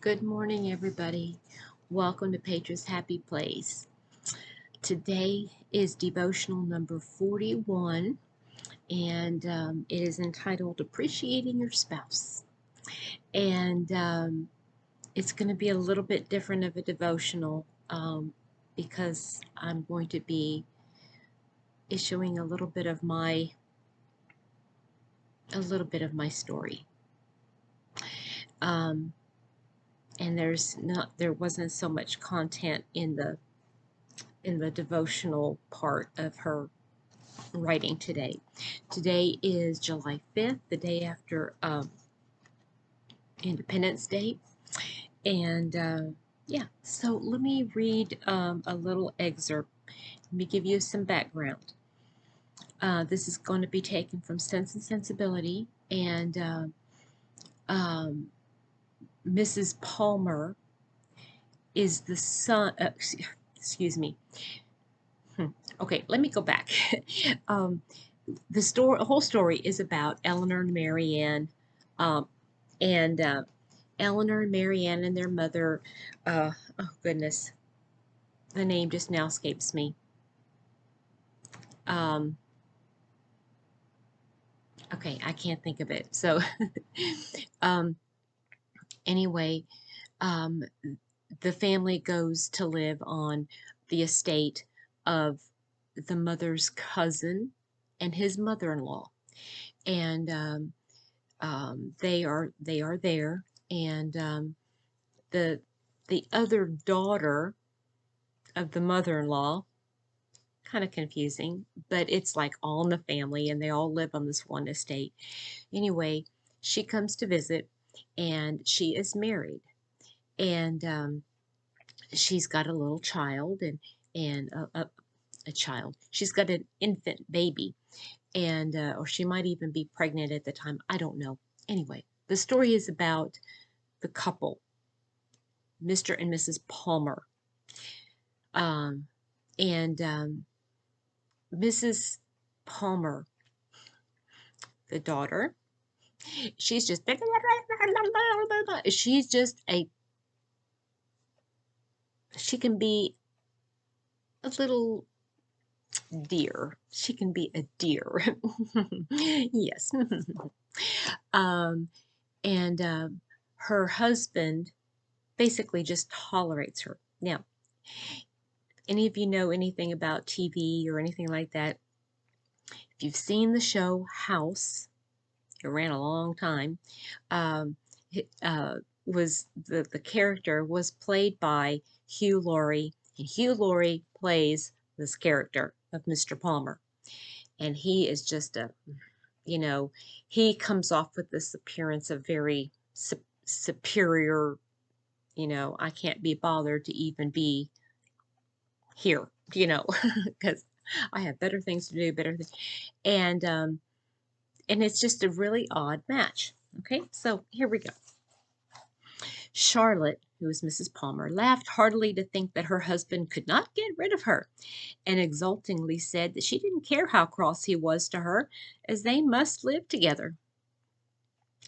Good morning, everybody. Welcome to Petra's Happy Place. Today is devotional number 41, and it is entitled Appreciating Your Spouse. And it's going to be a little bit different of a devotional because I'm going to be issuing a little bit of my story. And there wasn't so much content in the devotional part of her writing today. Today is July 5th, the day after Independence Day. And yeah, so let me read a little excerpt. Let me give you some background. This is going to be taken from Sense and Sensibility, and Mrs. Palmer is the son, excuse me. Okay, let me go back. The whole story is about Eleanor and Marianne, and Eleanor and Marianne and their mother. Oh goodness, the name just now escapes me. Okay, I can't think of it. So, anyway, the family goes to live on the estate of the mother's cousin and his mother-in-law, and they are there, and the other daughter of the mother-in-law, kind of confusing, but it's like all in the family, and they all live on this one estate. Anyway, she comes to visit, and she is married, and she's got a little child, and a child. She's got an infant baby, and or she might even be pregnant at the time. I don't know. Anyway, the story is about the couple, Mr. and Mrs. Palmer. And Mrs. Palmer, the daughter, she's just she can be a little deer. She can be a deer. Yes. And her husband basically just tolerates her. Now, any of you know anything about TV or anything like that? If you've seen the show House, it ran a long time. Was the character was played by Hugh Laurie, and Hugh Laurie plays this character of Mr. Palmer, and he is just he comes off with this appearance of very superior. I can't be bothered to even be here, because I have better things to do, and it's just a really odd match. Okay, so here we go. Charlotte, who was Mrs. Palmer, laughed heartily to think that her husband could not get rid of her, and exultingly said that she didn't care how cross he was to her, as they must live together.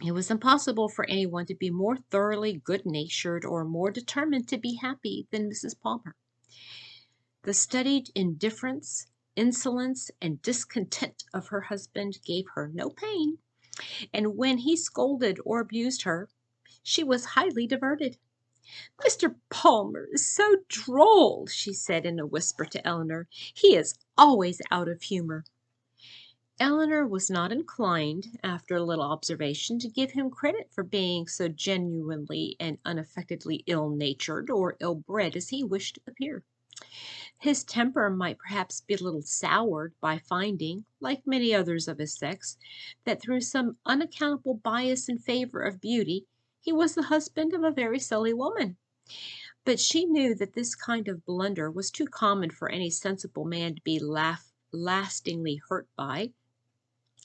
It was impossible for anyone to be more thoroughly good-natured or more determined to be happy than Mrs. Palmer. The studied indifference, insolence, and discontent of her husband gave her no pain, and when he scolded or abused her, she was highly diverted. "Mr. Palmer is so droll," she said in a whisper to Eleanor. "He is always out of humor." Eleanor was not inclined, after a little observation, to give him credit for being so genuinely and unaffectedly ill-natured or ill-bred as he wished to appear. His temper might perhaps be a little soured by finding, like many others of his sex, that through some unaccountable bias in favor of beauty, he was the husband of a very silly woman. But she knew that this kind of blunder was too common for any sensible man to be lastingly hurt by.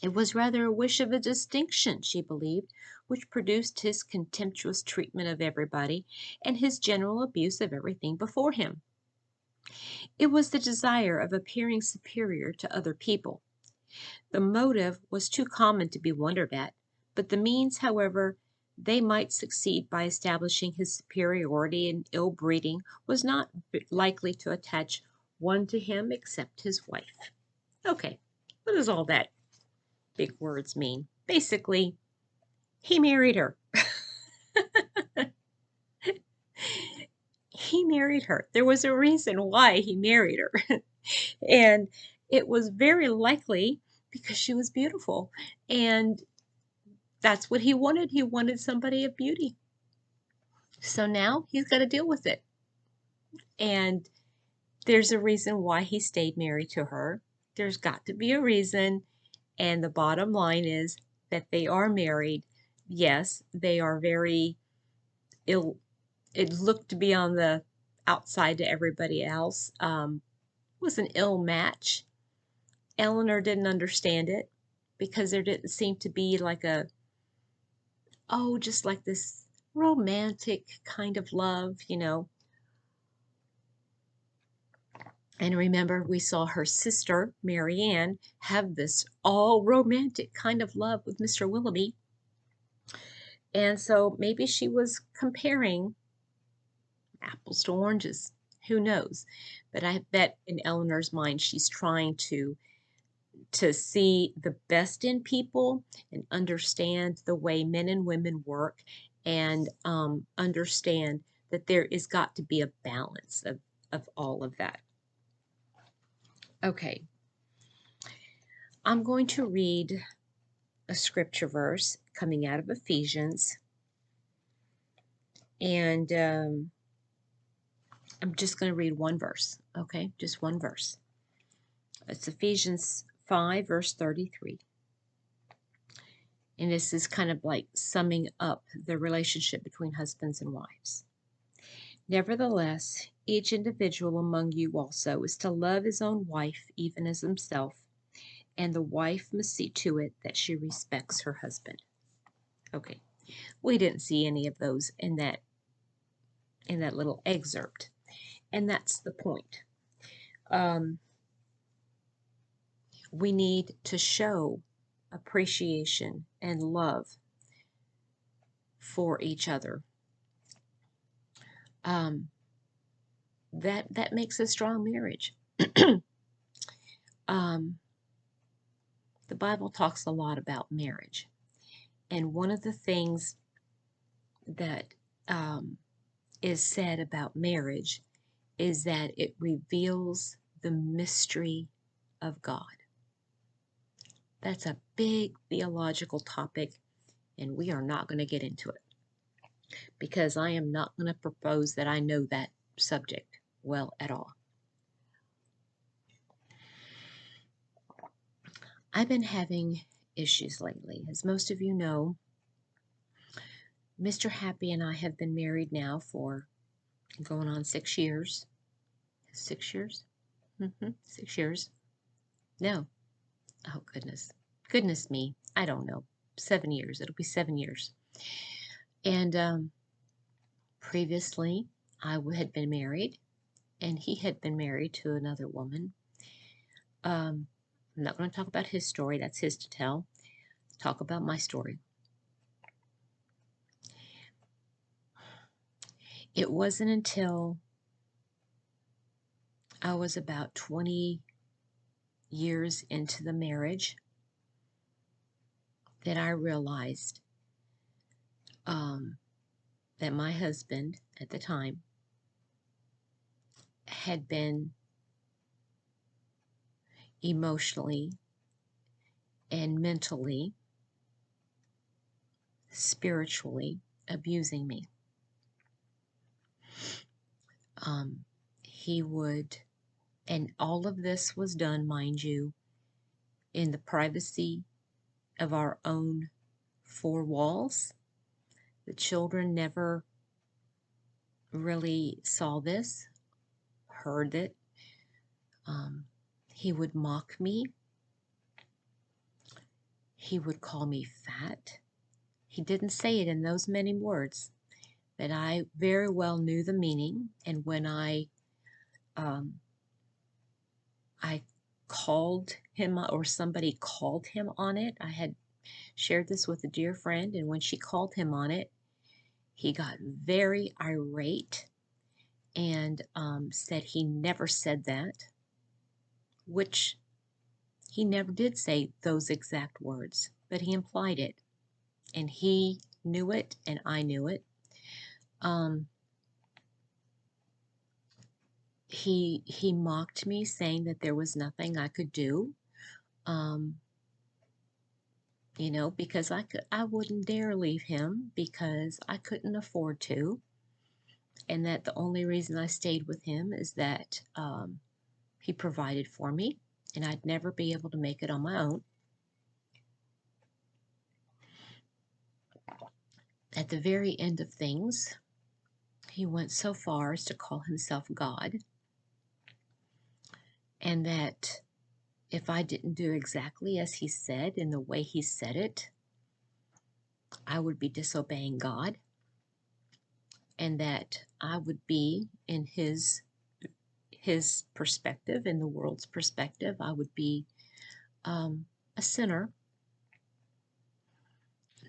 It was rather a wish of a distinction, she believed, which produced his contemptuous treatment of everybody and his general abuse of everything before him. It was the desire of appearing superior to other people. The motive was too common to be wondered at, but the means, however, they might succeed by establishing his superiority, and ill breeding was not likely to attach one to him except his wife. Okay, what does all that big words mean? Basically, he married her. He married her. There was a reason why he married her. And it was very likely because she was beautiful. And that's what he wanted. He wanted somebody of beauty. So now he's got to deal with it. And there's a reason why he stayed married to her. There's got to be a reason. And the bottom line is that they are married. Yes, they are very ill. It looked to be on the outside to everybody else. Was an ill match. Eleanor didn't understand it because there didn't seem to be like just like this romantic kind of love, And remember, we saw her sister, Marianne, have this all romantic kind of love with Mr. Willoughby. And so maybe she was comparing apples to oranges. Who knows? But I bet in Eleanor's mind, she's trying to see the best in people and understand the way men and women work, and understand that there is got to be a balance of all of that. Okay, I'm going to read a scripture verse coming out of Ephesians, and I'm just going to read one verse, okay? Just one verse. It's Ephesians 5, verse 33. And this is kind of like summing up the relationship between husbands and wives. Nevertheless, each individual among you also is to love his own wife even as himself, and the wife must see to it that she respects her husband. Okay, we didn't see any of those in that little excerpt, and that's the point. We need to show appreciation and love for each other. That makes a strong marriage. The Bible talks a lot about marriage, and one of the things that is said about marriage is that it reveals the mystery of God. That's a big theological topic, and we are not going to get into it because I am not going to propose that I know that subject well at all. I've been having issues lately. As most of you know, Mr. Happy and I have been married now for going on 6 years. 6 years? 6 years. No. Oh, goodness. Goodness me. I don't know. 7 years. It'll be 7 years. And previously, I had been married, and he had been married to another woman. I'm not going to talk about his story. That's his to tell. Talk about my story. It wasn't until I was about 20 years into the marriage that I realized that my husband at the time had been emotionally and mentally, spiritually abusing me. He would, and all of this was done, mind you, in the privacy of our own four walls. The children never really saw this, heard it. He would mock me. He would call me fat. He didn't say it in those many words, but I very well knew the meaning. And when I called him, or somebody called him on it, I had Shared this with a dear friend, and when she called him on it, he got very irate and said he never said that, which he never did say those exact words, but he implied it, and he knew it, and I knew it. He mocked me, saying that there was nothing I could do, because I wouldn't dare leave him because I couldn't afford to, and that the only reason I stayed with him is that he provided for me, and I'd never be able to make it on my own. At the very end of things, he went so far as to call himself God, and that if I didn't do exactly as he said in the way he said it, I would be disobeying God, and that I would be, in his perspective, in the world's perspective, I would be a sinner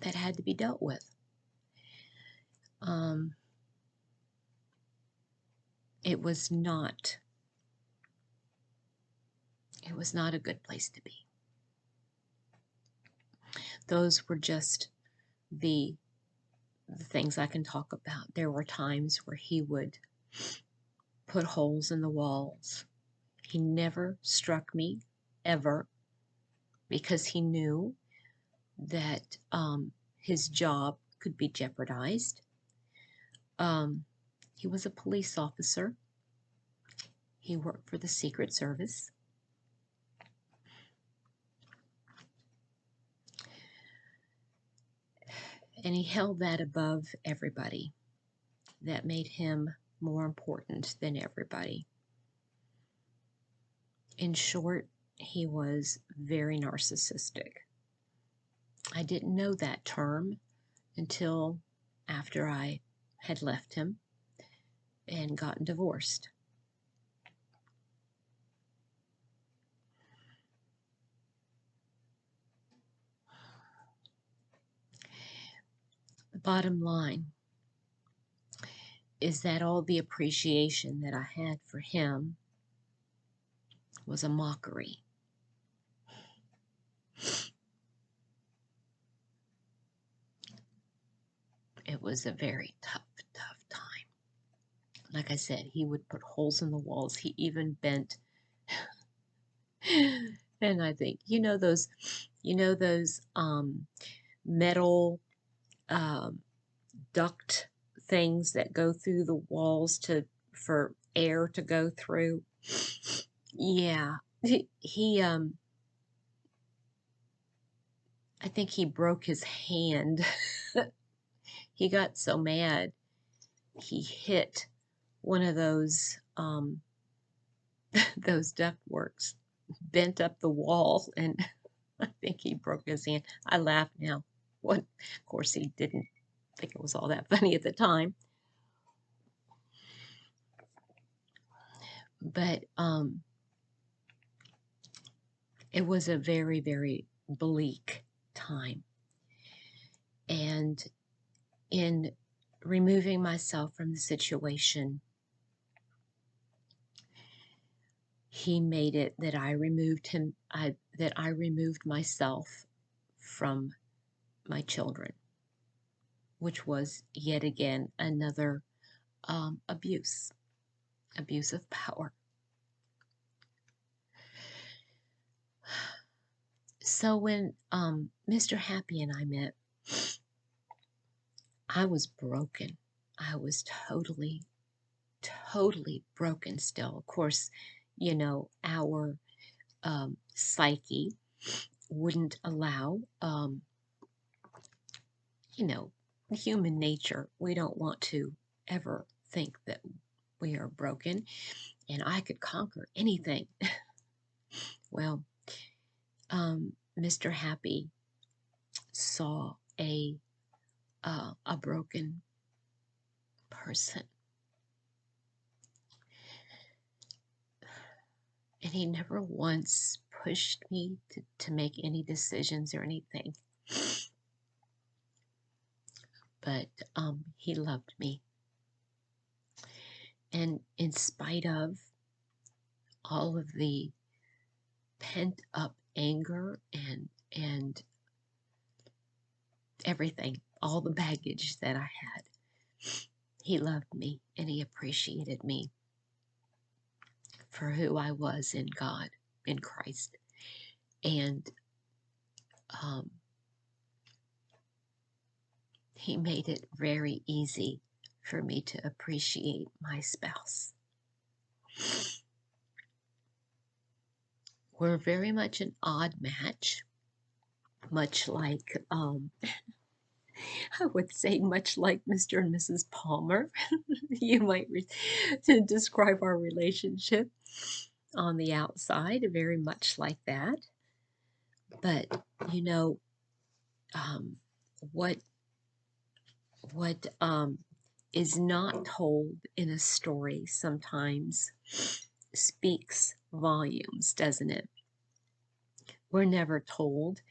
that had to be dealt with. It was not a good place to be. Those were just the things I can talk about. There were times where he would put holes in the walls. He never struck me, ever, because he knew that his job could be jeopardized. He was a police officer. He worked for the Secret Service. And he held that above everybody. That made him more important than everybody. In short, he was very narcissistic. I didn't know that term until after I had left him and gotten divorced. The bottom line is that all the appreciation that I had for him was a mockery. It was a very tough time. Like I said, he would put holes in the walls. He even bent, and I think, those metal duct things that go through the walls for air to go through. Yeah, he I think he broke his hand. He got so mad, he hit one of those those ductworks, bent up the wall, and I think he broke his hand. I laugh now. Of course, he didn't think it was all that funny at the time. But it was a very, very bleak time. And in removing myself from the situation, he made it that I removed myself from my children, which was yet again another abuse of power. So when Mr. Happy and I met, I was broken. I was totally broken still. Of course, our psyche wouldn't allow, human nature. We don't want to ever think that we are broken and I could conquer anything. Well, Mr. Happy saw a broken person, and he never once pushed me to make any decisions or anything. But he loved me. And in spite of all of the pent up anger and everything, all the baggage that I had, he loved me and he appreciated me for who I was in God, in Christ. And he made it very easy for me to appreciate my spouse. We're very much an odd match, much like, I would say, much like Mr. and Mrs. Palmer. You might to describe our relationship on the outside, very much like that. But, you know, what is not told in a story sometimes speaks volumes, doesn't it? We're never told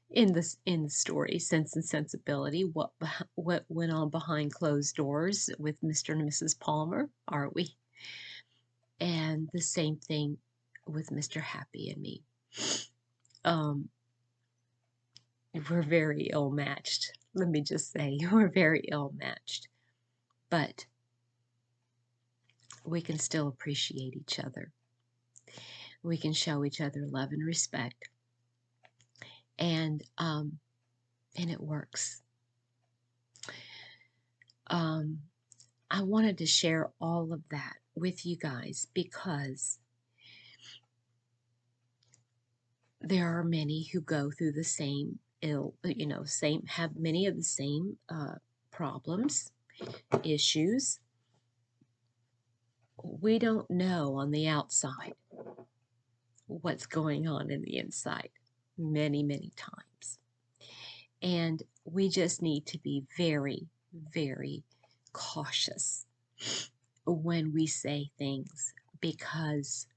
in the story Sense and Sensibility what went on behind closed doors with Mr. and Mrs. Palmer, are we? And the same thing with Mr. Happy and me. We're very ill matched. Let me just say, we're very ill matched. But we can still appreciate each other. We can show each other love and respect. And it works. I wanted to share all of that with you guys because there are many who go through the same have many of the same problems, issues. We don't know on the outside what's going on in the inside many, many times. And we just need to be very, very cautious when we say things, because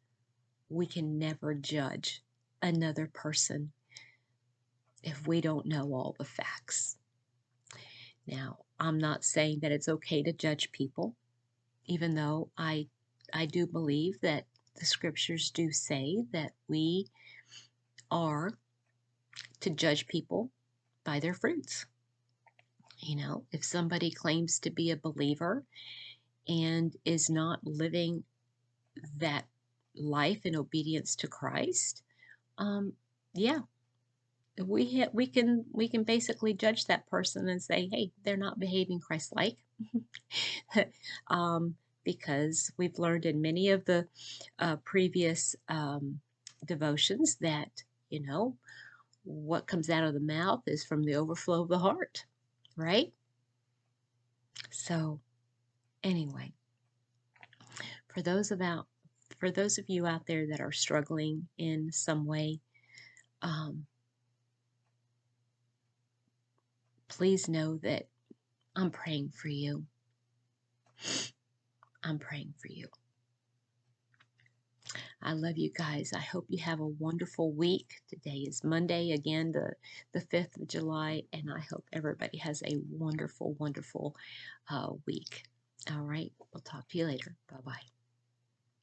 we can never judge another person if we don't know all the facts. Now, I'm not saying that it's okay to judge people, even though I do believe that the scriptures do say that we are to judge people by their fruits. You know, if somebody claims to be a believer and is not living that life in obedience to Christ, yeah, we can basically judge that person and say, hey, they're not behaving Christ-like. Because we've learned in many of the previous devotions that, you know, what comes out of the mouth is from the overflow of the heart, right? So anyway, for those of you out there that are struggling in some way, please know that I'm praying for you. I'm praying for you. I love you guys. I hope you have a wonderful week. Today is Monday, again, the 5th of July, and I hope everybody has a wonderful, wonderful week. All right. We'll talk to you later. Bye-bye.